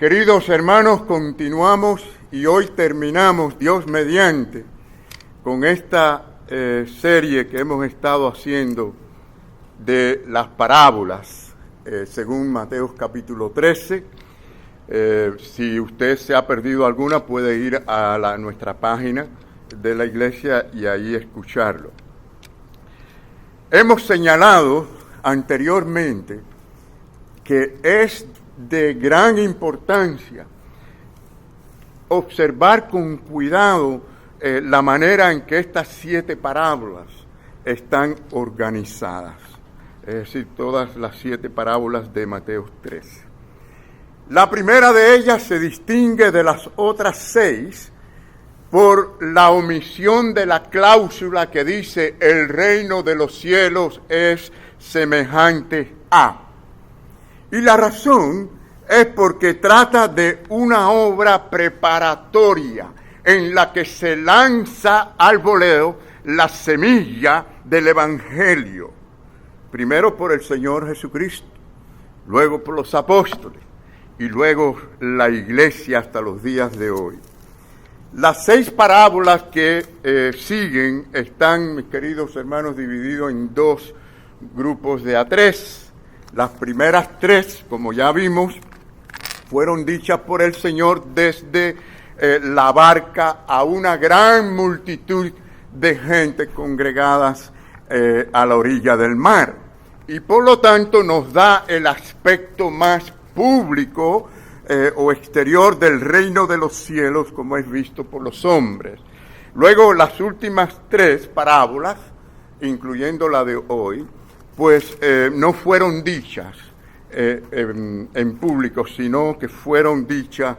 Queridos hermanos, continuamos y hoy terminamos, Dios mediante, con esta serie que hemos estado haciendo de las parábolas, según Mateo capítulo 13. Si usted se ha perdido alguna, puede ir a nuestra página de la iglesia y ahí escucharlo. Hemos señalado anteriormente que es de gran importancia observar con cuidado la manera en que estas 7 parábolas están organizadas, es decir, todas las 7 parábolas de Mateo 13. La primera de ellas se distingue de las otras 6 por la omisión de la cláusula que dice el reino de los cielos es semejante a. Y la razón es porque trata de una obra preparatoria en la que se lanza al voleo la semilla del Evangelio, primero por el Señor Jesucristo, luego por los apóstoles y luego la iglesia hasta los días de hoy. Las 6 parábolas que siguen están, mis queridos hermanos, divididos en 2 grupos de A3. Las primeras 3, como ya vimos, fueron dichas por el Señor desde la barca a una gran multitud de gente congregadas a la orilla del mar. Y por lo tanto nos da el aspecto más público o exterior del reino de los cielos como es visto por los hombres. Luego las últimas 3 parábolas, incluyendo la de hoy, pues no fueron dichas en público, sino que fueron dichas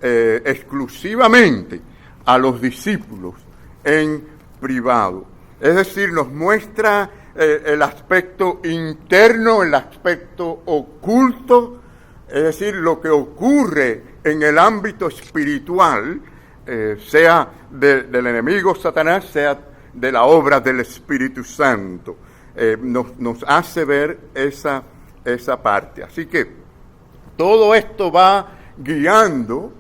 exclusivamente a los discípulos en privado. Es decir, nos muestra el aspecto interno, el aspecto oculto, es decir, lo que ocurre en el ámbito espiritual, sea del enemigo Satanás, sea de la obra del Espíritu Santo. Nos hace ver esa parte. Así que todo esto va guiando,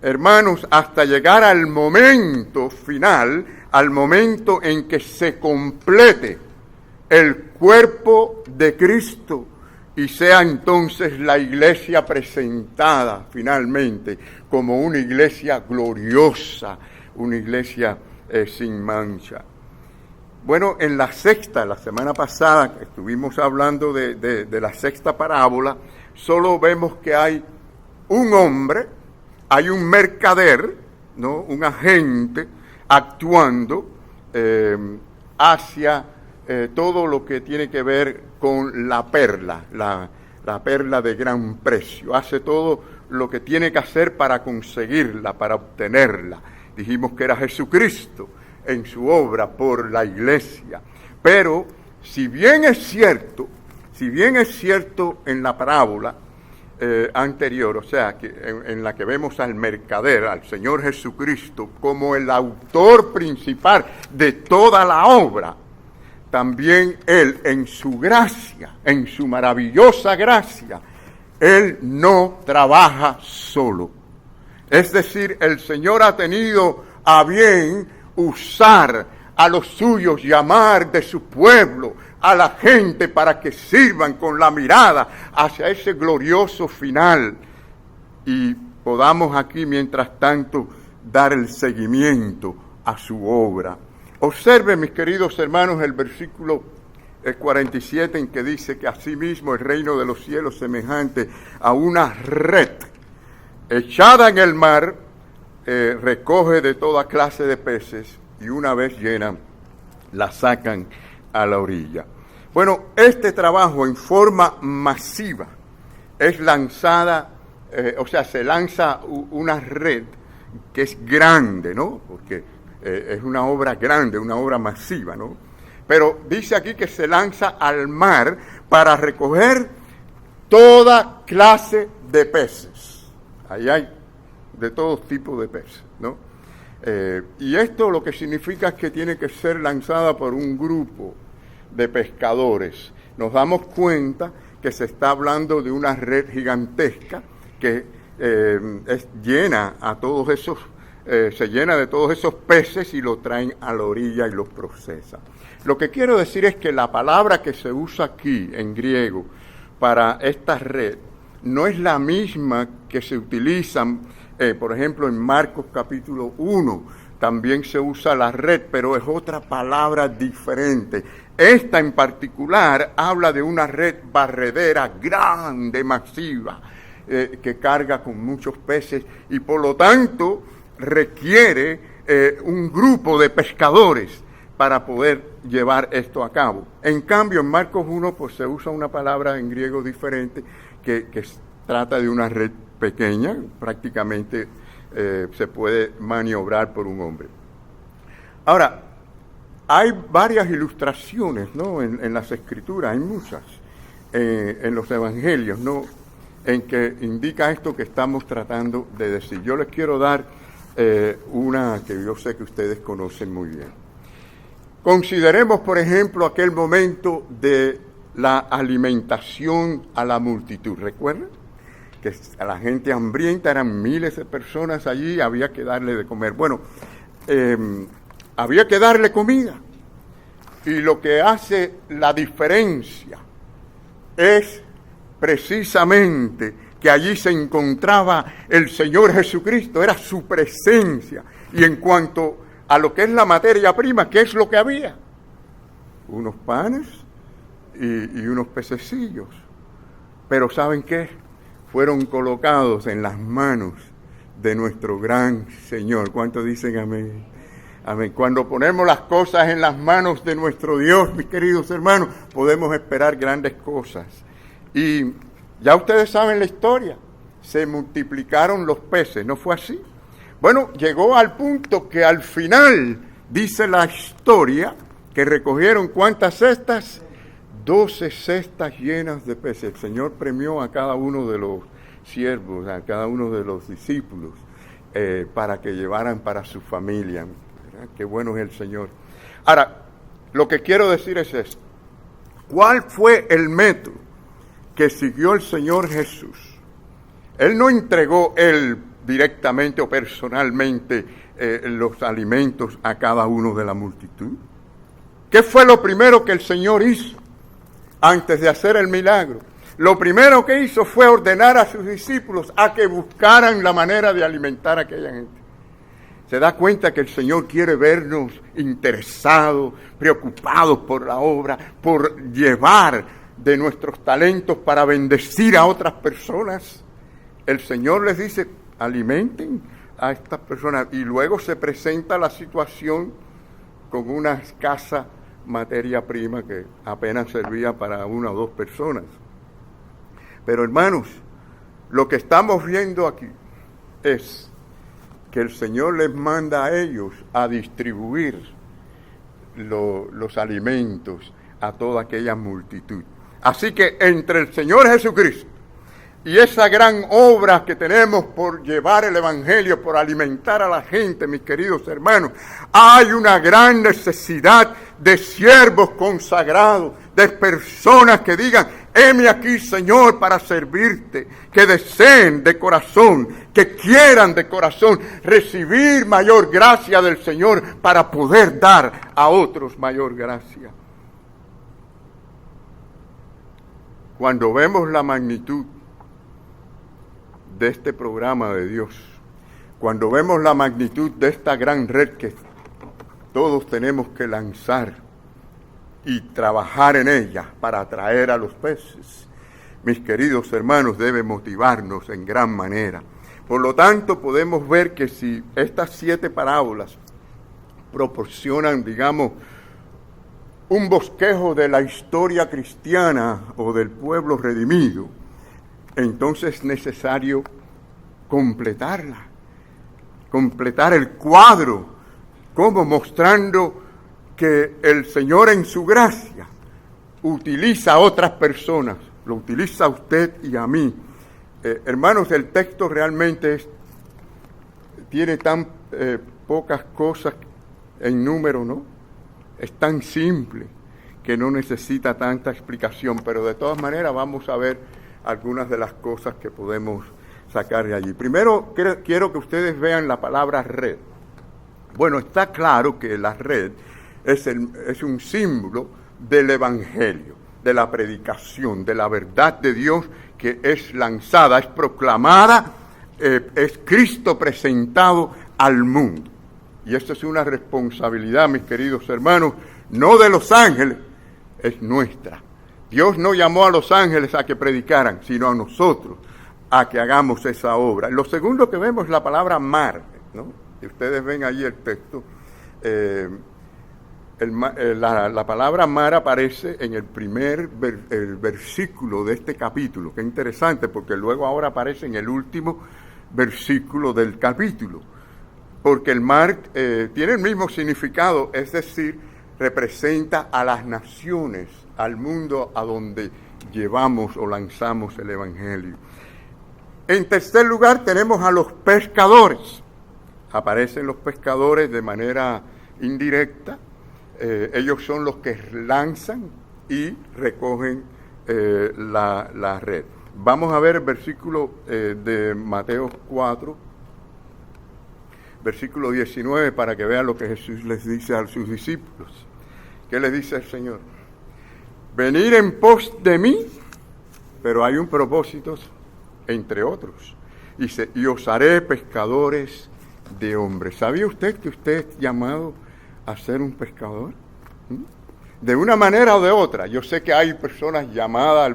hermanos, hasta llegar al momento final, al momento en que se complete el cuerpo de Cristo y sea entonces la iglesia presentada finalmente como una iglesia gloriosa, una iglesia sin mancha. Bueno, en la semana pasada, estuvimos hablando de la 6ª parábola, solo vemos que hay un hombre, hay un mercader, ¿no? Un agente actuando hacia todo lo que tiene que ver con la perla, la perla de gran precio. Hace todo lo que tiene que hacer para conseguirla, para obtenerla. Dijimos que era Jesucristo en su obra por la iglesia. Pero si bien es cierto en la parábola anterior, o sea, que en la que vemos al mercader, al Señor Jesucristo, como el autor principal de toda la obra, también Él en su gracia, en su maravillosa gracia, Él no trabaja solo. Es decir, el Señor ha tenido a bien usar a los suyos, llamar de su pueblo a la gente para que sirvan con la mirada hacia ese glorioso final y podamos aquí, mientras tanto, dar el seguimiento a su obra. Observen, mis queridos hermanos, el versículo 47 en que dice que asimismo el reino de los cielos semejante a una red echada en el mar, recoge de toda clase de peces y una vez llena la sacan a la orilla. Bueno, este trabajo en forma masiva es lanzada, se lanza una red que es grande, ¿no? Porque es una obra grande, una obra masiva, ¿no? Pero dice aquí que se lanza al mar para recoger toda clase de peces. Ahí hay de todo tipo de peces, ¿no? Y esto lo que significa es que tiene que ser lanzada por un grupo de pescadores. Nos damos cuenta que se está hablando de una red gigantesca que llena a todos esos, se llena de todos esos peces y lo traen a la orilla y los procesan. Lo que quiero decir es que la palabra que se usa aquí en griego para esta red no es la misma que se utiliza, por ejemplo, en Marcos capítulo 1. También se usa la red, pero es otra palabra diferente. Esta en particular habla de una red barredera grande, masiva, que carga con muchos peces y por lo tanto requiere un grupo de pescadores para poder llevar esto a cabo. En cambio, en Marcos 1 pues se usa una palabra en griego diferente que trata de una red pequeña, prácticamente se puede maniobrar por un hombre. Ahora, hay varias ilustraciones, ¿no? En las Escrituras, hay muchas, en los Evangelios, ¿no? En que indica esto que estamos tratando de decir. Yo les quiero dar una que yo sé que ustedes conocen muy bien. Consideremos, por ejemplo, aquel momento de la alimentación a la multitud. ¿Recuerdan? Que a la gente hambrienta, eran miles de personas allí, había que darle de comer. Bueno, había que darle comida. Y lo que hace la diferencia es precisamente que allí se encontraba el Señor Jesucristo, era su presencia. Y en cuanto a lo que es la materia prima, ¿qué es lo que había? Unos panes y unos pececillos. Pero ¿saben qué? Fueron colocados en las manos de nuestro gran Señor. ¿Cuántos dicen amén? Amén. Cuando ponemos las cosas en las manos de nuestro Dios, mis queridos hermanos, podemos esperar grandes cosas. Y ya ustedes saben la historia. Se multiplicaron los peces, ¿no fue así? Bueno, llegó al punto que al final, dice la historia, que recogieron ¿cuántas cestas? 12 cestas llenas de peces. El Señor premió a cada uno de los siervos, a cada uno de los discípulos, para que llevaran para su familia. ¿Verdad? Qué bueno es el Señor. Ahora, lo que quiero decir es esto. ¿Cuál fue el método que siguió el Señor Jesús? Él no entregó directamente o personalmente los alimentos a cada uno de la multitud. ¿Qué fue lo primero que el Señor hizo antes de hacer el milagro? Lo primero que hizo fue ordenar a sus discípulos a que buscaran la manera de alimentar a aquella gente. Se da cuenta que el Señor quiere vernos interesados, preocupados por la obra, por llevar de nuestros talentos para bendecir a otras personas. El Señor les dice, alimenten a estas personas. Y luego se presenta la situación con una escasa materia prima que apenas servía para una o dos personas. Pero hermanos, lo que estamos viendo aquí es que el Señor les manda a ellos a distribuir los alimentos a toda aquella multitud. Así que entre el Señor Jesucristo y esa gran obra que tenemos por llevar el Evangelio, por alimentar a la gente, mis queridos hermanos, hay una gran necesidad de siervos consagrados, de personas que digan, heme aquí, Señor, para servirte, que deseen de corazón, que quieran de corazón recibir mayor gracia del Señor para poder dar a otros mayor gracia. Cuando vemos la magnitud de este programa de Dios, cuando vemos la magnitud de esta gran red que todos tenemos que lanzar y trabajar en ella para atraer a los peces, mis queridos hermanos, debe motivarnos en gran manera. Por lo tanto, podemos ver que si estas 7 parábolas proporcionan, digamos, un bosquejo de la historia cristiana o del pueblo redimido, entonces es necesario completarla, completar el cuadro, como mostrando que el Señor en su gracia utiliza a otras personas, lo utiliza a usted y a mí. Hermanos, el texto realmente tiene tan pocas cosas en número, ¿no? Es tan simple que no necesita tanta explicación, pero de todas maneras vamos a ver algunas de las cosas que podemos sacar de allí. Primero quiero que ustedes vean la palabra red. Bueno, está claro que la red es un símbolo del Evangelio, de la predicación, de la verdad de Dios que es lanzada, es proclamada, es Cristo presentado al mundo. Y esto es una responsabilidad, mis queridos hermanos, no de los ángeles, es nuestra. Dios no llamó a los ángeles a que predicaran, sino a nosotros a que hagamos esa obra. Lo segundo que vemos es la palabra mar, ¿no? Si ustedes ven ahí el texto, la palabra mar aparece en el primer versículo de este capítulo. Qué interesante, porque luego ahora aparece en el último versículo del capítulo. Porque el mar tiene el mismo significado, es decir, representa a las naciones, al mundo a donde llevamos o lanzamos el Evangelio. En tercer lugar tenemos a los pescadores. Aparecen los pescadores de manera indirecta. Ellos son los que lanzan y recogen la red. Vamos a ver el versículo de Mateo 4, versículo 19, para que vean lo que Jesús les dice a sus discípulos. ¿Qué les dice el Señor? Venid en pos de mí, pero hay un propósito entre otros. Dice, y os haré pescadores de hombres. ¿Sabía usted que usted es llamado a ser un pescador? De una manera o de otra. Yo sé que hay personas llamadas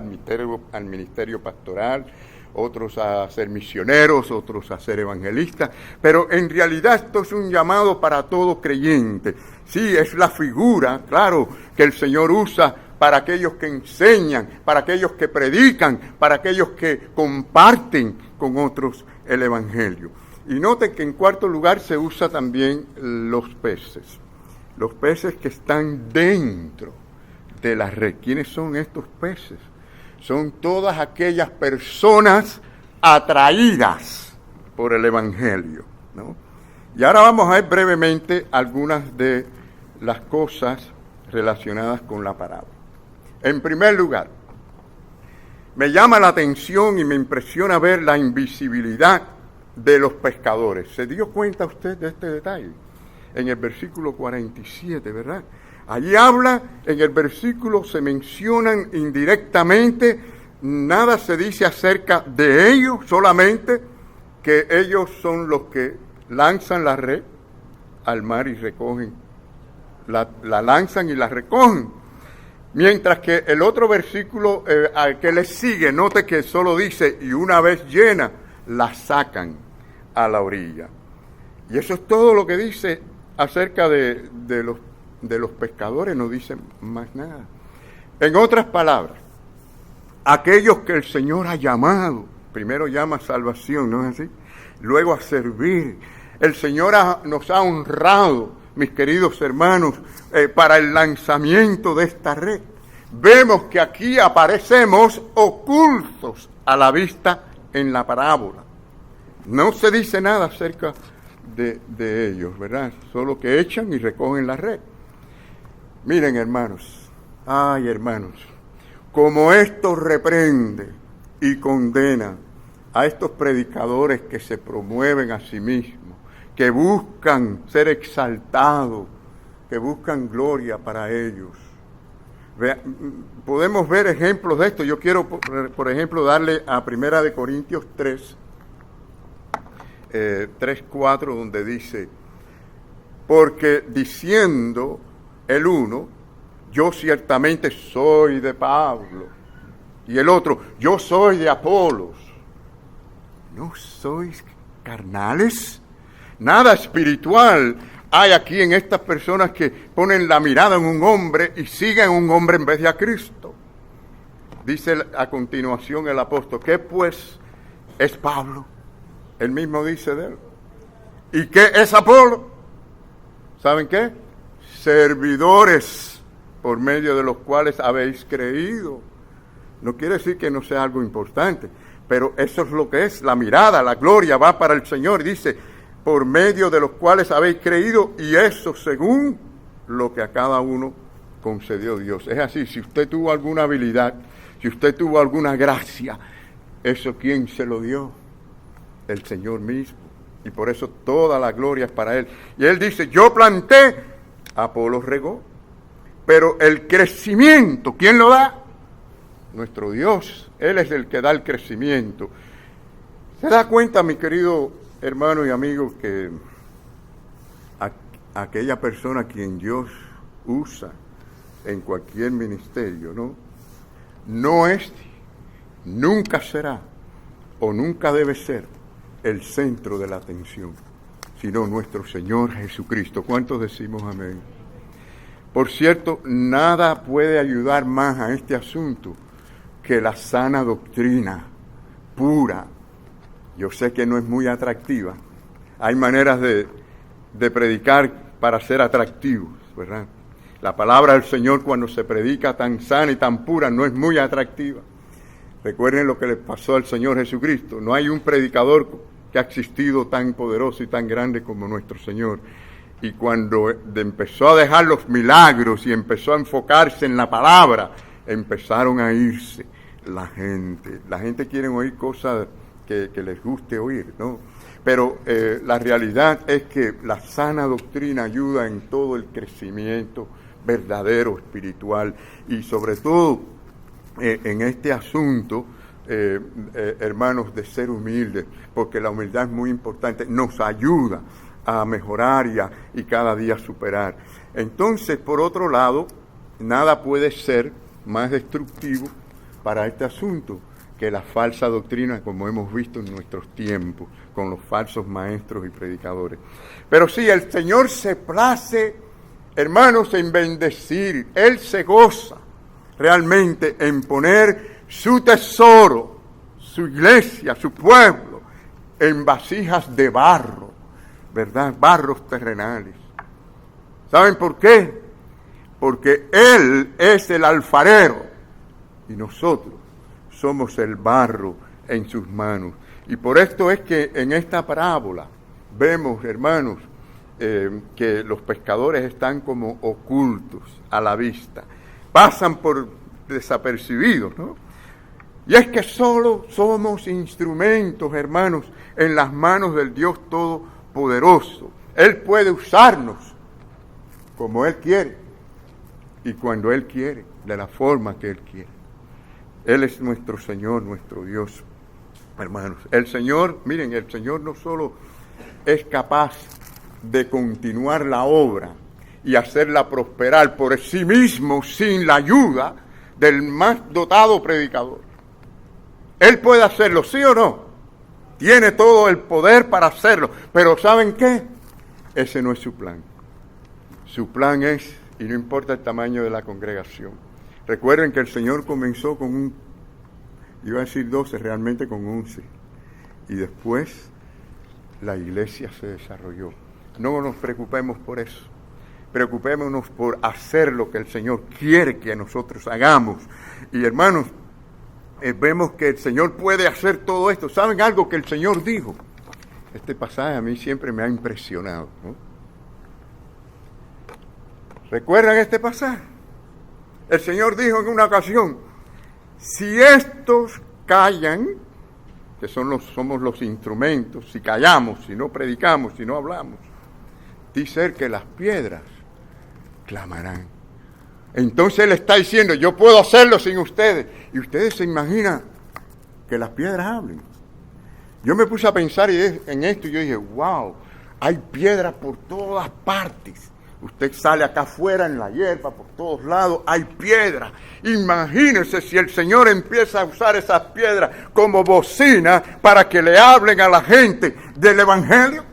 al ministerio pastoral, otros a ser misioneros, otros a ser evangelistas, pero en realidad esto es un llamado para todo creyente. Sí, es la figura, claro, que el Señor usa para aquellos que enseñan, para aquellos que predican, para aquellos que comparten con otros el Evangelio. Y noten que en cuarto lugar se usa también los peces que están dentro de la red. ¿Quiénes son estos peces? Son todas aquellas personas atraídas por el Evangelio, ¿no? Y ahora vamos a ver brevemente algunas de las cosas relacionadas con la parábola. En primer lugar, me llama la atención y me impresiona ver la invisibilidad de los pescadores. ¿Se dio cuenta usted de este detalle? En el versículo 47, ¿verdad? Allí habla, en el versículo se mencionan indirectamente, nada se dice acerca de ellos, solamente que ellos son los que lanzan la red al mar y recogen, la lanzan y la recogen. Mientras que el otro versículo al que le sigue, note que solo dice, y una vez llena, la sacan a la orilla. Y eso es todo lo que dice acerca de los pescadores, no dice más nada. En otras palabras, aquellos que el Señor ha llamado, primero llama a salvación, ¿no es así? Luego a servir. El Señor nos ha honrado, mis queridos hermanos, para el lanzamiento de esta red. Vemos que aquí aparecemos ocultos a la vista en la parábola. No se dice nada acerca de ellos, ¿verdad? Solo que echan y recogen la red. Miren, hermanos, ay, hermanos, como esto reprende y condena a estos predicadores que se promueven a sí mismos, que buscan ser exaltados, que buscan gloria para ellos. Podemos ver ejemplos de esto. Yo quiero, por ejemplo, darle a 1 Corintios 3:4, donde dice, porque diciendo el uno, yo ciertamente soy de Pablo, y el otro, yo soy de Apolos. ¿No sois carnales? Nada espiritual hay aquí en estas personas que ponen la mirada en un hombre y siguen a un hombre en vez de a Cristo. Dice a continuación el apóstol, ¿qué pues es Pablo? Él mismo dice de él. ¿Y qué es Apolo? ¿Saben qué? Servidores por medio de los cuales habéis creído. No quiere decir que no sea algo importante, pero eso es lo que es. La mirada, la gloria va para el Señor. Dice, por medio de los cuales habéis creído, y eso según lo que a cada uno concedió Dios. Es así, si usted tuvo alguna habilidad, si usted tuvo alguna gracia, ¿eso quién se lo dio? el Señor mismo. Y por eso toda la gloria es para Él. Y Él dice, yo planté, Apolo regó. Pero el crecimiento, ¿quién lo da? Nuestro Dios. Él es el que da el crecimiento. ¿Se da cuenta, mi querido hermano y amigo, que aquella persona a quien Dios usa en cualquier ministerio, no es, nunca será o nunca debe ser el centro de la atención, sino nuestro Señor Jesucristo? ¿Cuántos decimos amén? Por cierto, nada puede ayudar más a este asunto que la sana doctrina pura. Yo sé que no es muy atractiva. Hay maneras de predicar para ser atractivos, ¿verdad? La palabra del Señor, cuando se predica tan sana y tan pura, no es muy atractiva. Recuerden lo que le pasó al Señor Jesucristo. No hay un predicador que ha existido tan poderoso y tan grande como nuestro Señor. Y cuando empezó a dejar los milagros y empezó a enfocarse en la palabra, empezaron a irse la gente. La gente quiere oír cosas que les guste oír, ¿no? Pero la realidad es que la sana doctrina ayuda en todo el crecimiento verdadero espiritual y sobre todo en este asunto, hermanos, de ser humildes, porque la humildad es muy importante, nos ayuda a mejorar y cada día superar. Entonces, por otro lado, nada puede ser más destructivo para este asunto que la falsa doctrina, como hemos visto en nuestros tiempos, con los falsos maestros y predicadores. Pero sí, el Señor se place, hermanos, en bendecir. Él se goza realmente en poner su tesoro, su iglesia, su pueblo, en vasijas de barro, ¿verdad? Barros terrenales. ¿Saben por qué? Porque Él es el alfarero y nosotros somos el barro en sus manos. Y por esto es que en esta parábola vemos, hermanos, que los pescadores están como ocultos a la vista. Pasan por desapercibidos, ¿no? Y es que solo somos instrumentos, hermanos, en las manos del Dios Todopoderoso. Él puede usarnos como Él quiere y cuando Él quiere, de la forma que Él quiere. Él es nuestro Señor, nuestro Dios, hermanos. El Señor, miren, el Señor no solo es capaz de continuar la obra y hacerla prosperar por sí mismo sin la ayuda del más dotado predicador. Él puede hacerlo, ¿sí o no? Tiene todo el poder para hacerlo. Pero ¿saben qué? Ese no es su plan. Su plan es, y no importa el tamaño de la congregación. Recuerden que el Señor comenzó con iba a decir 12, realmente con 11. Y después la iglesia se desarrolló. No nos preocupemos por eso. Preocupémonos por hacer lo que el Señor quiere que nosotros hagamos. Y hermanos, vemos que el Señor puede hacer todo esto. ¿Saben algo que el Señor dijo? Este pasaje a mí siempre me ha impresionado, ¿no? ¿Recuerdan este pasaje? El Señor dijo en una ocasión, si estos callan, que somos los instrumentos, si callamos, si no predicamos, si no hablamos, dice Él que las piedras clamarán. Entonces Él está diciendo, yo puedo hacerlo sin ustedes. Y ustedes se imaginan que las piedras hablen. Yo me puse a pensar en esto y yo dije, wow, hay piedras por todas partes. Usted sale acá afuera en la hierba, por todos lados, hay piedras. Imagínense si el Señor empieza a usar esas piedras como bocina para que le hablen a la gente del Evangelio.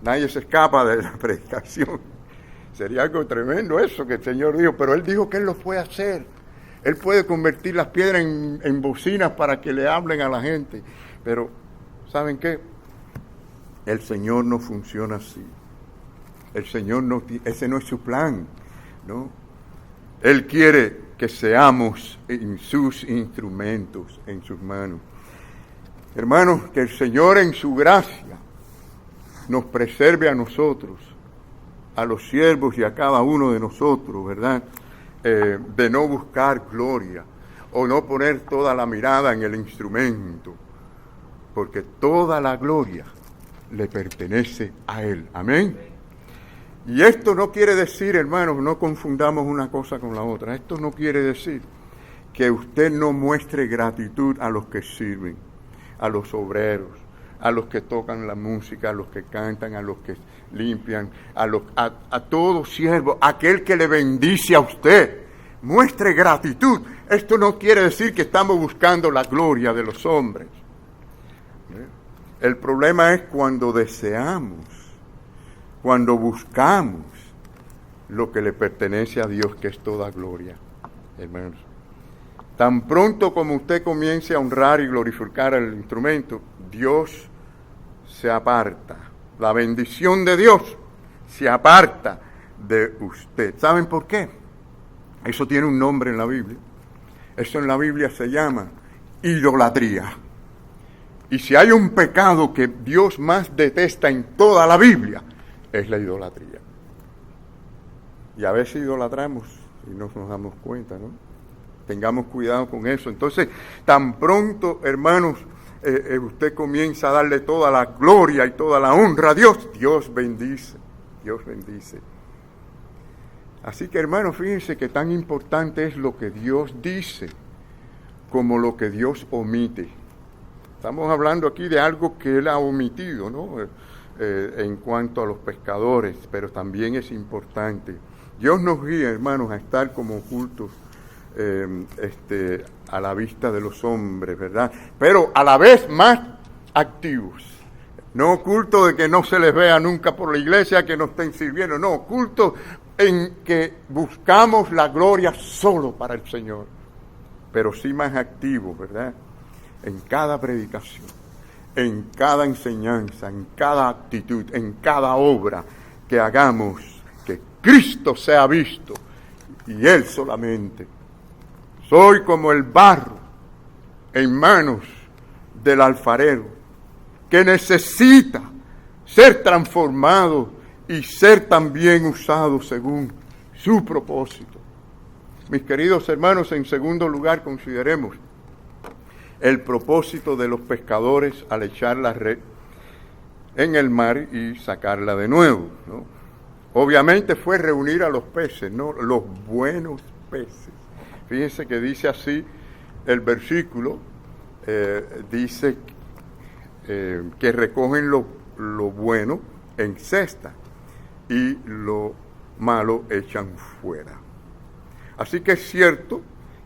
Nadie se escapa de la predicación. Sería algo tremendo eso que el Señor dijo, pero Él dijo que Él lo puede hacer. Él puede convertir las piedras en bocinas para que le hablen a la gente. Pero, ¿saben qué? El Señor no funciona así. El Señor no, ese no es su plan, ¿no? Él quiere que seamos en sus instrumentos, en sus manos. Hermanos, que el Señor en su gracia nos preserve a nosotros, a los siervos y a cada uno de nosotros, ¿verdad? De no buscar gloria o no poner toda la mirada en el instrumento. porque toda la gloria le pertenece a Él. Amén. Y esto no quiere decir, hermanos, no confundamos una cosa con la otra. Esto no quiere decir que usted no muestre gratitud a los que sirven, a los obreros, a los que tocan la música, a los que cantan, a los que limpian, a todo siervo, aquel que le bendice a usted. Muestre gratitud. Esto no quiere decir que estamos buscando la gloria de los hombres. El problema es cuando deseamos, cuando buscamos lo que le pertenece a Dios, que es toda gloria, hermanos. Tan pronto como usted comience a honrar y glorificar el instrumento, Dios se aparta. La bendición de Dios se aparta de usted. ¿Saben por qué? Eso tiene un nombre en la Biblia. Eso en la Biblia se llama idolatría. Y si hay un pecado que Dios más detesta en toda la Biblia, es la idolatría. Y a veces idolatramos y no nos damos cuenta, ¿no? Tengamos cuidado con eso. Entonces, tan pronto, hermanos, usted comienza a darle toda la gloria y toda la honra a Dios, Dios bendice, Dios bendice. Así que, hermanos, fíjense que tan importante es lo que Dios dice como lo que Dios omite. Estamos hablando aquí de algo que Él ha omitido, ¿no? En cuanto a los pescadores, pero también es importante. Dios nos guía, hermanos, a estar como ocultos a la vista de los hombres, ¿verdad? Pero a la vez más activos. No ocultos de que no se les vea nunca por la iglesia, que no estén sirviendo. No, ocultos en que buscamos la gloria solo para el Señor. Pero sí más activos, ¿verdad? En cada predicación, en cada enseñanza, en cada actitud, en cada obra que hagamos, que Cristo sea visto y Él solamente. Soy como el barro en manos del alfarero, que necesita ser transformado y ser también usado según su propósito. Mis queridos hermanos, en segundo lugar consideremos el propósito de los pescadores al echar la red en el mar y sacarla de nuevo, ¿no? Obviamente fue reunir a los peces, ¿no? Los buenos peces. Fíjense que dice así el versículo, dice que recogen lo bueno en cesta y lo malo echan fuera. Así que es cierto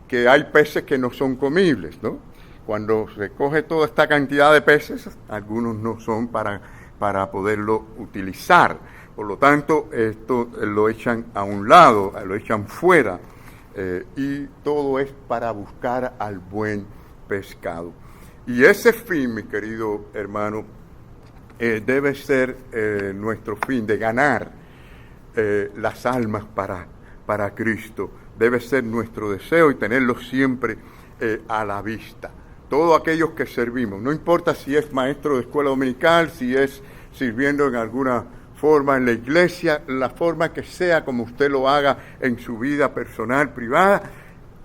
que hay peces que no son comibles, ¿no? Cuando se coge toda esta cantidad de peces, algunos no son para poderlo utilizar. Por lo tanto, esto lo echan a un lado, lo echan fuera. Y todo es para buscar al buen pescado. Y ese fin, mi querido hermano, debe ser nuestro fin, de ganar las almas para Cristo. Debe ser nuestro deseo y tenerlo siempre a la vista. Todos aquellos que servimos, no importa si es maestro de escuela dominical, si es sirviendo en alguna forma en la iglesia, la forma que sea como usted lo haga en su vida personal, privada,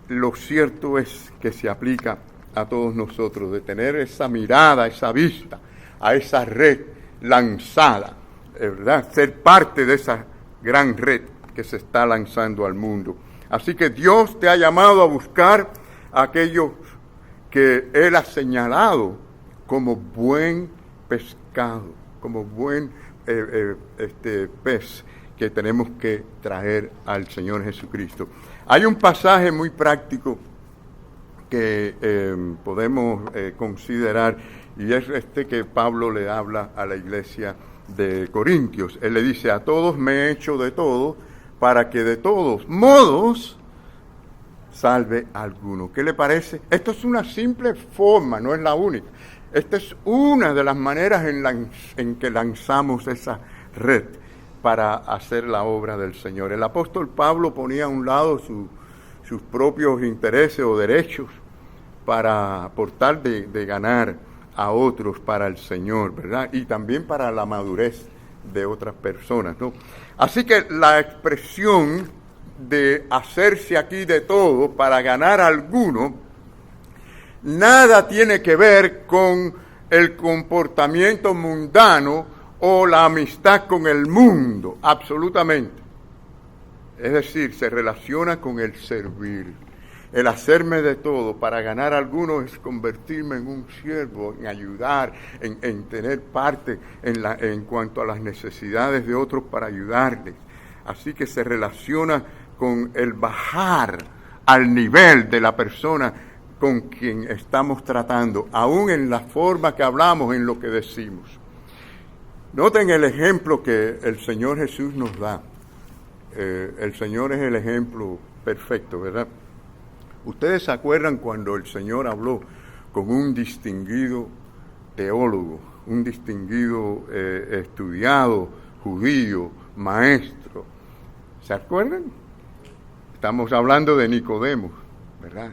lo cierto es que se aplica a todos nosotros, de tener esa mirada, esa vista, a esa red lanzada, ¿verdad? Ser parte de esa gran red que se está lanzando al mundo. Así que Dios te ha llamado a buscar a aquellos que Él ha señalado como buen pescado, como buen pez que tenemos que traer al Señor Jesucristo. Hay un pasaje muy práctico que podemos considerar, y es que Pablo le habla a la iglesia de Corintios. Él le dice: a todos me he hecho de todo, para que de todos modos salve a alguno. ¿Qué le parece? Esto es una simple forma, no es la única. Esta es una de las maneras en que lanzamos esa red para hacer la obra del Señor. El apóstol Pablo ponía a un lado sus propios intereses o derechos para tal de ganar a otros para el Señor, ¿verdad? Y también para la madurez de otras personas, ¿no? Así que la expresión de hacerse aquí de todo para ganar a alguno, nada tiene que ver con el comportamiento mundano o la amistad con el mundo, absolutamente. Es decir, se relaciona con el servir. El hacerme de todo para ganar a algunos es convertirme en un siervo, en ayudar, en tener parte en cuanto a las necesidades de otros para ayudarles. Así que se relaciona con el bajar al nivel de la persona con quien estamos tratando, aún en la forma que hablamos, en lo que decimos. Noten el ejemplo que el Señor Jesús nos da. El Señor es el ejemplo perfecto, ¿verdad? Ustedes se acuerdan cuando el Señor habló con un distinguido teólogo, un distinguido estudiado judío, maestro. ¿Se acuerdan? Estamos hablando de Nicodemo, ¿verdad?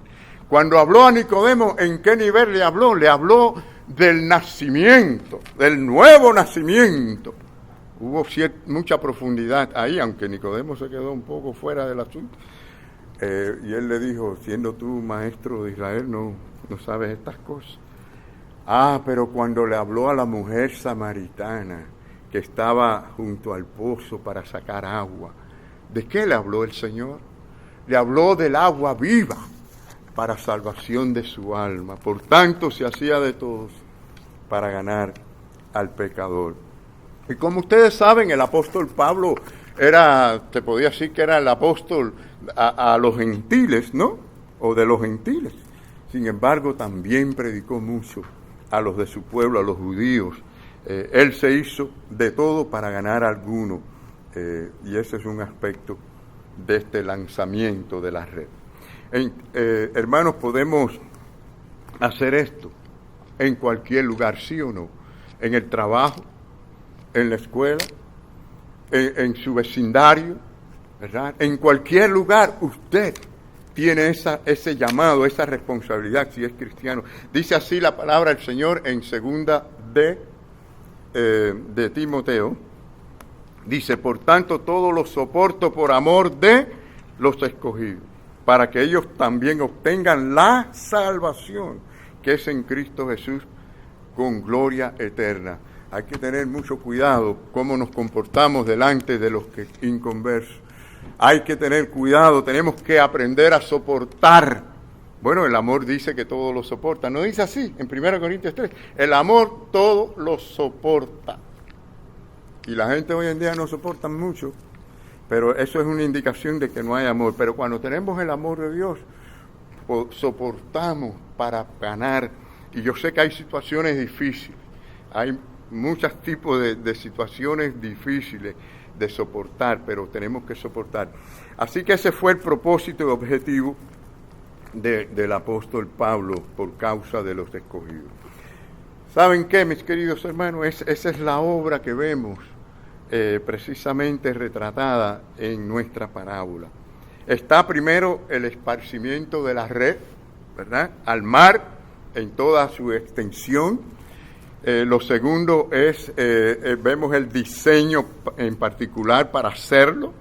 Cuando habló a Nicodemo, ¿en qué nivel le habló? Le habló del nacimiento, del nuevo nacimiento. Hubo mucha profundidad ahí, aunque Nicodemo se quedó un poco fuera del asunto. Y él le dijo, siendo tú maestro de Israel, no sabes estas cosas. Pero cuando le habló a la mujer samaritana, que estaba junto al pozo para sacar agua, ¿de qué le habló el Señor? Le habló del agua viva para salvación de su alma. Por tanto, se hacía de todos para ganar al pecador. Y como ustedes saben, el apóstol Pablo se podía decir que era el apóstol a los gentiles, ¿no? O de los gentiles. Sin embargo, también predicó mucho a los de su pueblo, a los judíos. Él se hizo de todo para ganar a alguno. Y ese es un aspecto de este lanzamiento de la red. Hermanos, podemos hacer esto en cualquier lugar, ¿sí o no? En el trabajo, en la escuela, en su vecindario, ¿verdad? En cualquier lugar usted tiene ese llamado, esa responsabilidad si es cristiano. Dice así la palabra del Señor en segunda de Timoteo. Dice, por tanto, todo lo soporto por amor de los escogidos, para que ellos también obtengan la salvación que es en Cristo Jesús con gloria eterna. Hay que tener mucho cuidado cómo nos comportamos delante de los inconversos. Hay que tener cuidado, tenemos que aprender a soportar. Bueno, el amor dice que todo lo soporta. ¿No dice así en 1 Corintios 3? El amor todo lo soporta. Y la gente hoy en día no soporta mucho, pero eso es una indicación de que no hay amor. Pero cuando tenemos el amor de Dios, soportamos para ganar. Y yo sé que hay situaciones difíciles, hay muchos tipos de situaciones difíciles de soportar, pero tenemos que soportar. Así que ese fue el propósito y objetivo del apóstol Pablo por causa de los escogidos. ¿Saben qué, mis queridos hermanos? Esa es la obra que vemos precisamente retratada en nuestra parábola. Está primero el esparcimiento de la red, ¿verdad?, al mar en toda su extensión. Lo segundo es, vemos el diseño en particular para hacerlo,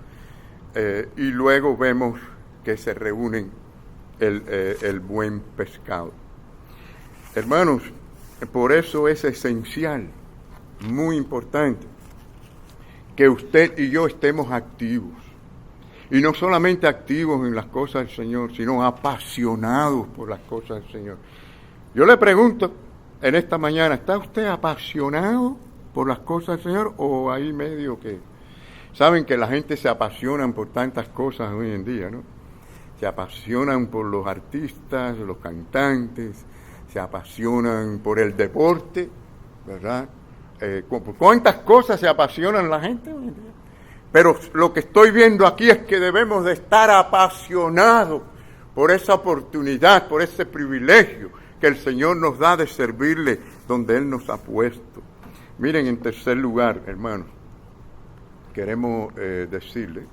y luego vemos que se reúnen el buen pescado. Hermanos, por eso es esencial, muy importante, que usted y yo estemos activos. Y no solamente activos en las cosas del Señor, sino apasionados por las cosas del Señor. Yo le pregunto en esta mañana, ¿está usted apasionado por las cosas del Señor o ahí medio que? Saben que la gente se apasiona por tantas cosas hoy en día, ¿no? Se apasionan por los artistas, los cantantes, se apasionan por el deporte, ¿verdad? ¿Por cuántas cosas se apasionan la gente hoy en día? Pero lo que estoy viendo aquí es que debemos de estar apasionados por esa oportunidad, por ese privilegio que el Señor nos da de servirle donde Él nos ha puesto. Miren, en tercer lugar, hermanos, queremos decirle,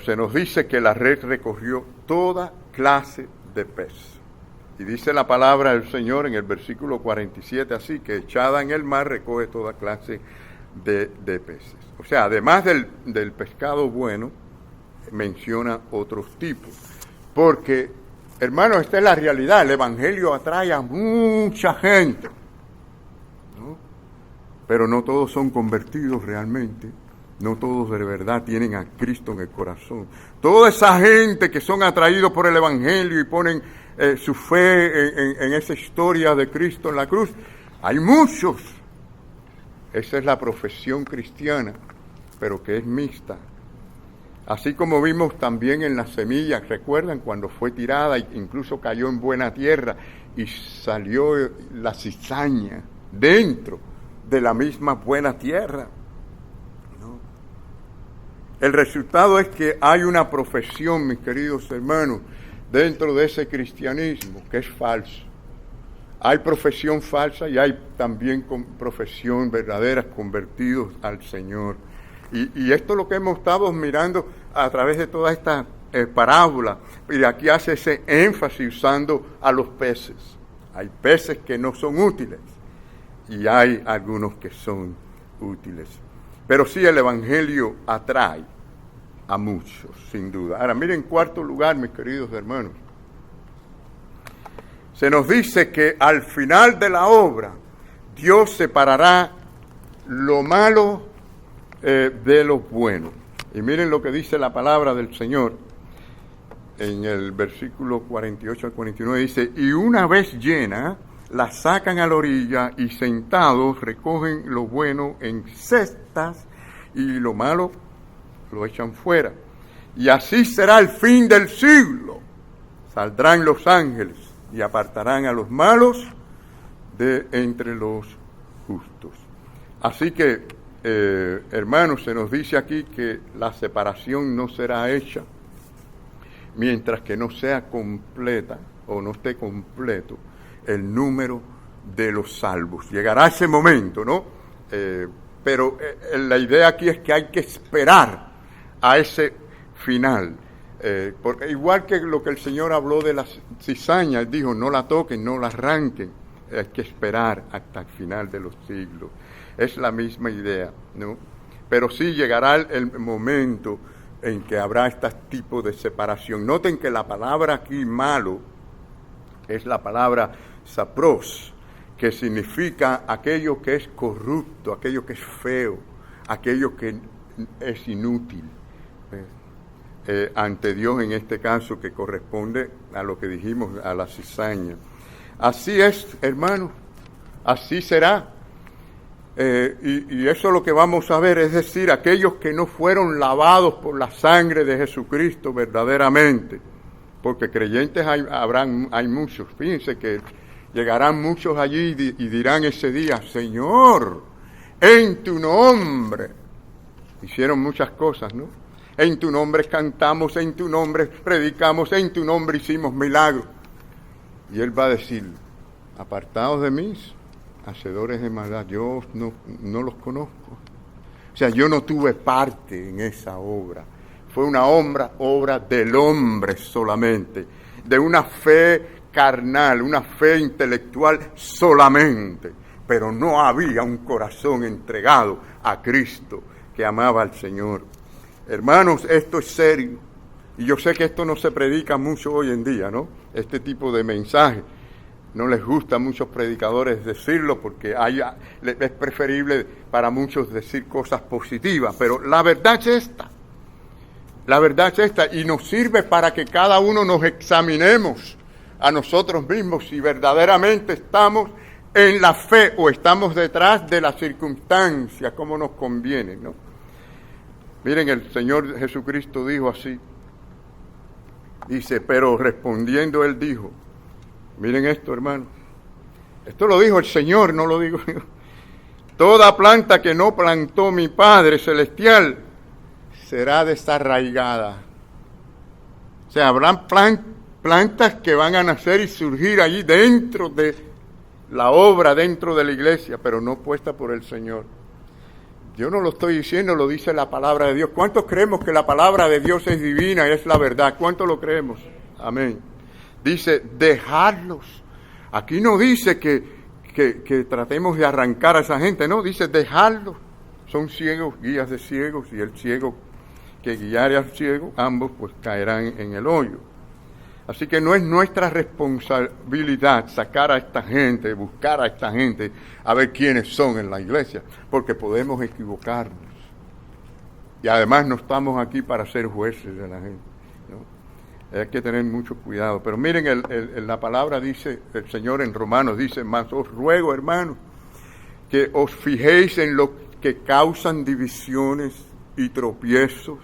se nos dice que la red recogió toda clase de peces. Y dice la palabra del Señor en el versículo 47 así, que echada en el mar recoge toda clase de peces. O sea, además del pescado bueno, menciona otros tipos. Porque hermanos, esta es la realidad. El Evangelio atrae a mucha gente, ¿no? Pero no todos son convertidos realmente. No todos de verdad tienen a Cristo en el corazón. Toda esa gente que son atraídos por el Evangelio y ponen su fe en esa historia de Cristo en la cruz, hay muchos. Esa es la profesión cristiana, pero que es mixta. Así como vimos también en la semilla, ¿recuerdan? Cuando fue tirada e incluso cayó en buena tierra y salió la cizaña dentro de la misma buena tierra. ¿No? El resultado es que hay una profesión, mis queridos hermanos, dentro de ese cristianismo que es falso. Hay profesión falsa y hay también profesión verdadera, convertidos al Señor. Y esto es lo que hemos estado mirando a través de toda esta parábola. Y aquí hace ese énfasis usando a los peces. Hay peces que no son útiles y hay algunos que son útiles. Pero sí, el Evangelio atrae a muchos, sin duda. Ahora, miren, en cuarto lugar, mis queridos hermanos, se nos dice que al final de la obra Dios separará lo malo de lo bueno. Y miren lo que dice la palabra del Señor en el versículo 48 al 49. Dice, y una vez llena, la sacan a la orilla y sentados recogen lo bueno en cestas y lo malo lo echan fuera. Y así será el fin del siglo. Saldrán los ángeles y apartarán a los malos de entre los justos. Así que, hermanos, se nos dice aquí que la separación no será hecha mientras que no sea completa o no esté completo el número de los salvos. Llegará ese momento, ¿no? Pero la idea aquí es que hay que esperar a ese final. Porque igual que lo que el Señor habló de la cizaña, Él dijo, no la toquen, no la arranquen, hay que esperar hasta el final de los siglos. Es la misma idea, ¿no? Pero sí llegará el momento en que habrá este tipo de separación. Noten que la palabra aquí malo es la palabra sapros, que significa aquello que es corrupto, aquello que es feo, aquello que es inútil. Ante Dios en este caso, que corresponde a lo que dijimos, a la cizaña. Así es, hermanos, así será. Y eso es lo que vamos a ver, es decir, aquellos que no fueron lavados por la sangre de Jesucristo verdaderamente, porque creyentes hay muchos. Fíjense que llegarán muchos allí y dirán ese día, Señor, en tu nombre hicieron muchas cosas, ¿no? En tu nombre cantamos, en tu nombre predicamos, en tu nombre hicimos milagros. Y Él va a decir, apartados de mí, hacedores de maldad, yo no los conozco. O sea, yo no tuve parte en esa obra. Fue una obra del hombre solamente, de una fe carnal, una fe intelectual solamente. Pero no había un corazón entregado a Cristo que amaba al Señor. Hermanos, esto es serio. Y yo sé que esto no se predica mucho hoy en día, ¿no? Este tipo de mensaje. No les gusta a muchos predicadores decirlo porque es preferible para muchos decir cosas positivas. Pero la verdad es esta. La verdad es esta. Y nos sirve para que cada uno nos examinemos a nosotros mismos si verdaderamente estamos en la fe o estamos detrás de las circunstancias, como nos conviene, ¿no? Miren, el Señor Jesucristo dijo así. Dice, pero respondiendo Él dijo, miren esto, hermano. Esto lo dijo el Señor, no lo digo yo. Toda planta que no plantó mi Padre Celestial será desarraigada. O sea, habrán plantas que van a nacer y surgir allí dentro de la obra, dentro de la iglesia, pero no puesta por el Señor. Yo no lo estoy diciendo, lo dice la palabra de Dios. ¿Cuántos creemos que la palabra de Dios es divina y es la verdad? ¿Cuántos lo creemos? Amén. Dice, dejarlos. Aquí no dice que tratemos de arrancar a esa gente, no, dice dejarlos. Son ciegos, guías de ciegos, y el ciego que guiare al ciego, ambos pues caerán en el hoyo. Así que no es nuestra responsabilidad sacar a esta gente, buscar a esta gente, a ver quiénes son en la iglesia, porque podemos equivocarnos. Y además no estamos aquí para ser jueces de la gente, ¿no? Hay que tener mucho cuidado. Pero miren, la palabra dice, el Señor en Romanos dice, mas os ruego, hermanos, que os fijéis en lo que causan divisiones y tropiezos,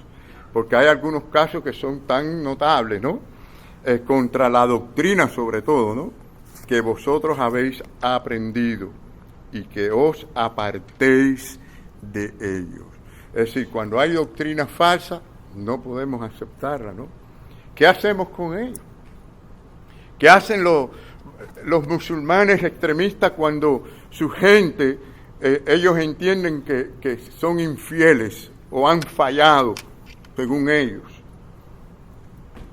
porque hay algunos casos que son tan notables, ¿no? Contra la doctrina sobre todo, ¿no? Que vosotros habéis aprendido y que os apartéis de ellos. Es decir, cuando hay doctrina falsa, no podemos aceptarla, ¿no? ¿Qué hacemos con ellos? ¿Qué hacen los musulmanes extremistas cuando su gente, ellos entienden que son infieles o han fallado, según ellos?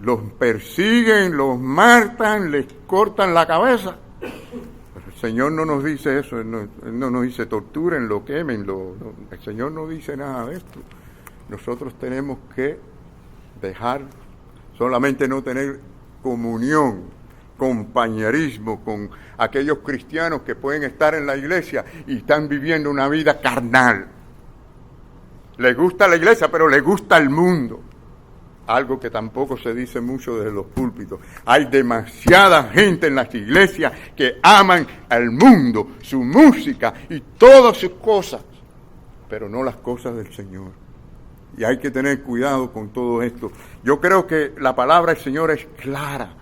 Los persiguen, los matan, les cortan la cabeza. Pero el Señor no nos dice eso, Él no nos dice tortúrenlo, quémenlo. No, el Señor no dice nada de esto. Nosotros tenemos que dejar, solamente no tener comunión, compañerismo con aquellos cristianos que pueden estar en la iglesia y están viviendo una vida carnal. Les gusta la iglesia, pero les gusta el mundo. Algo que tampoco se dice mucho desde los púlpitos. Hay demasiada gente en las iglesias que aman al mundo, su música y todas sus cosas, pero no las cosas del Señor. Y hay que tener cuidado con todo esto. Yo creo que la palabra del Señor es clara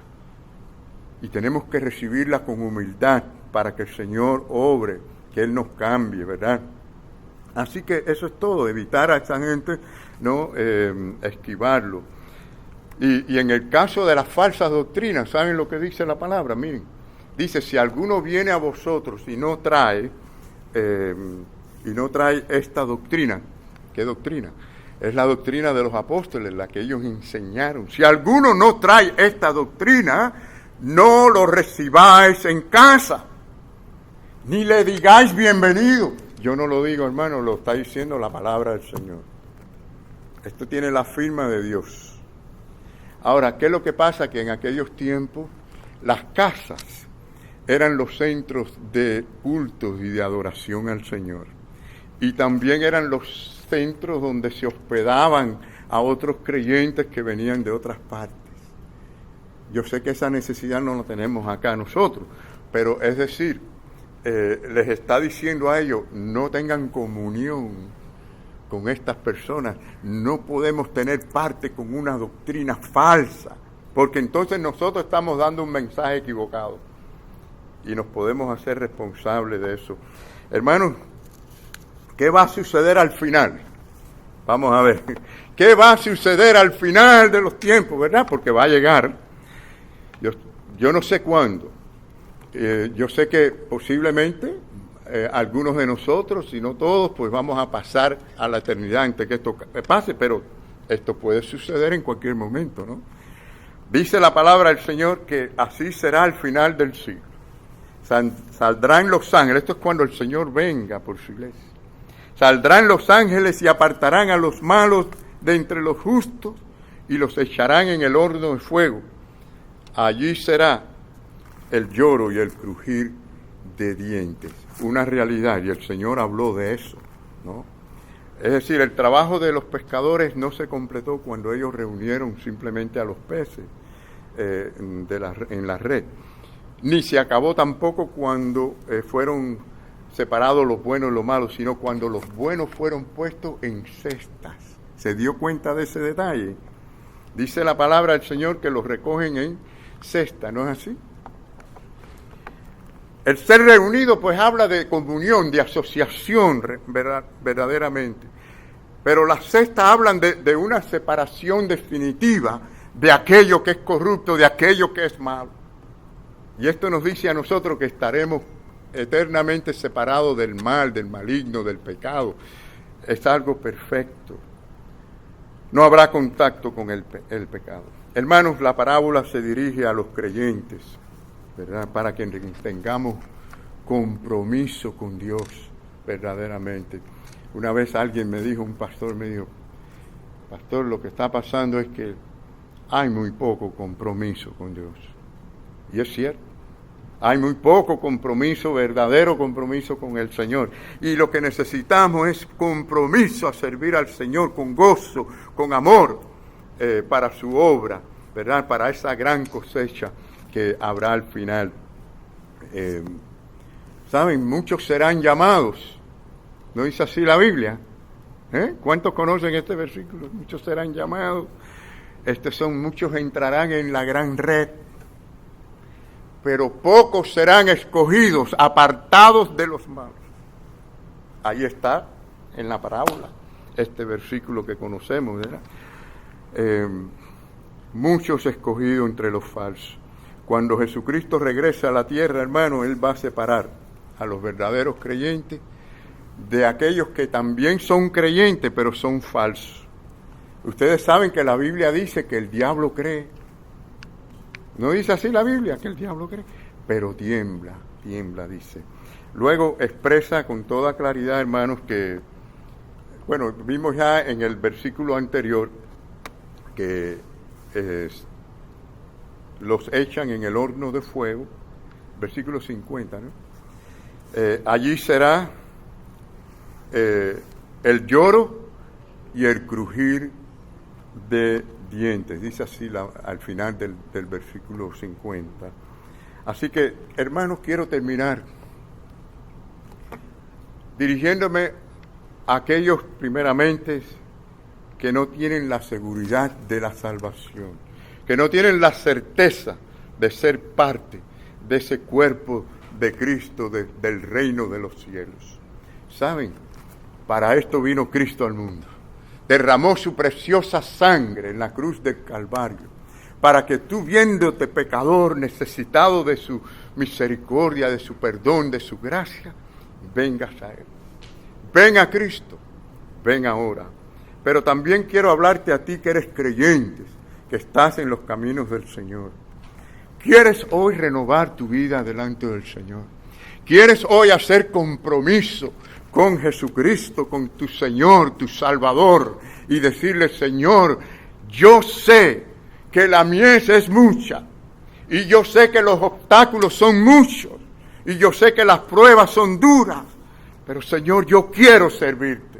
y tenemos que recibirla con humildad para que el Señor obre, que Él nos cambie, ¿verdad? Así que eso es todo, evitar a esa gente, no esquivarlo. Y en el caso de las falsas doctrinas, ¿saben lo que dice la palabra? Miren, dice, si alguno viene a vosotros y no trae esta doctrina, ¿qué doctrina? Es la doctrina de los apóstoles, la que ellos enseñaron. Si alguno no trae esta doctrina, no lo recibáis en casa, ni le digáis bienvenido. Yo no lo digo, hermano, lo está diciendo la palabra del Señor. Esto tiene la firma de Dios. Ahora, ¿qué es lo que pasa? Que en aquellos tiempos las casas eran los centros de cultos y de adoración al Señor. Y también eran los centros donde se hospedaban a otros creyentes que venían de otras partes. Yo sé que esa necesidad no la tenemos acá nosotros, pero es decir, les está diciendo a ellos, no tengan comunión con estas personas, no podemos tener parte con una doctrina falsa, porque entonces nosotros estamos dando un mensaje equivocado y nos podemos hacer responsables de eso. Hermanos, ¿qué va a suceder al final? Vamos a ver, ¿qué va a suceder al final de los tiempos, verdad? Porque va a llegar, yo no sé cuándo, yo sé que posiblemente algunos de nosotros, si no todos, pues vamos a pasar a la eternidad antes que esto pase, pero esto puede suceder en cualquier momento, ¿no? Dice la palabra del Señor que así será al final del siglo. Saldrán los ángeles, esto es cuando el Señor venga por su iglesia. Saldrán los ángeles y apartarán a los malos de entre los justos y los echarán en el horno de fuego. Allí será el lloro y el crujir de dientes. Una realidad, y el Señor habló de eso, ¿no? Es decir, el trabajo de los pescadores no se completó cuando ellos reunieron simplemente a los peces en la red, ni se acabó tampoco cuando fueron separados los buenos y los malos, sino cuando los buenos fueron puestos en cestas. ¿Se dio cuenta de ese detalle? Dice la palabra del Señor que los recogen en cesta, ¿no es así? El ser reunido pues habla de comunión, de asociación verdaderamente. Pero las cestas hablan de una separación definitiva de aquello que es corrupto, de aquello que es malo. Y esto nos dice a nosotros que estaremos eternamente separados del mal, del maligno, del pecado. Es algo perfecto. No habrá contacto con el pecado. Hermanos, la parábola se dirige a los creyentes, ¿verdad? Para que tengamos compromiso con Dios verdaderamente. Una vez alguien me dijo, un pastor me dijo, pastor, lo que está pasando es que hay muy poco compromiso con Dios. Y es cierto. Hay muy poco compromiso, verdadero compromiso con el Señor. Y lo que necesitamos es compromiso a servir al Señor con gozo, con amor, para su obra, ¿verdad? Para esa gran cosecha que habrá al final. ¿Saben? Muchos serán llamados. ¿No dice así la Biblia? ¿Cuántos conocen este versículo? Muchos serán llamados. Muchos entrarán en la gran red. Pero pocos serán escogidos, apartados de los malos. Ahí está, en la parábola, este versículo que conocemos, ¿verdad? Muchos escogidos entre los falsos. Cuando Jesucristo regresa a la tierra, hermano, Él va a separar a los verdaderos creyentes de aquellos que también son creyentes, pero son falsos. Ustedes saben que la Biblia dice que el diablo cree. ¿No dice así la Biblia, que el diablo cree? Pero tiembla, dice. Luego expresa con toda claridad, hermanos, que, bueno, vimos ya en el versículo anterior que los echan en el horno de fuego, versículo 50, ¿no? Allí será el lloro y el crujir de dientes, dice así al final del versículo 50. Así que, hermanos, quiero terminar dirigiéndome a aquellos primeramente que no tienen la seguridad de la salvación, que no tienen la certeza de ser parte de ese cuerpo de Cristo, del reino de los cielos. ¿Saben? Para esto vino Cristo al mundo. Derramó su preciosa sangre en la cruz del Calvario, para que tú, viéndote pecador, necesitado de su misericordia, de su perdón, de su gracia, vengas a Él. Ven a Cristo, ven ahora. Pero también quiero hablarte a ti que eres creyente, que estás en los caminos del Señor. ¿Quieres hoy renovar tu vida delante del Señor? ¿Quieres hoy hacer compromiso con Jesucristo, con tu Señor, tu Salvador, y decirle: Señor, yo sé que la mies es mucha, y yo sé que los obstáculos son muchos, y yo sé que las pruebas son duras, pero Señor, yo quiero servirte.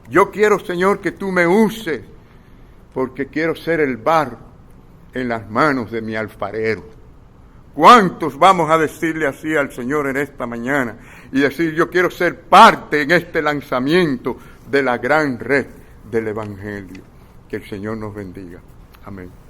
Yo quiero, Señor, que tú me uses, porque quiero ser el barro en las manos de mi alfarero. ¿Cuántos vamos a decirle así al Señor en esta mañana? Y decir: yo quiero ser parte en este lanzamiento de la gran red del Evangelio. Que el Señor nos bendiga. Amén.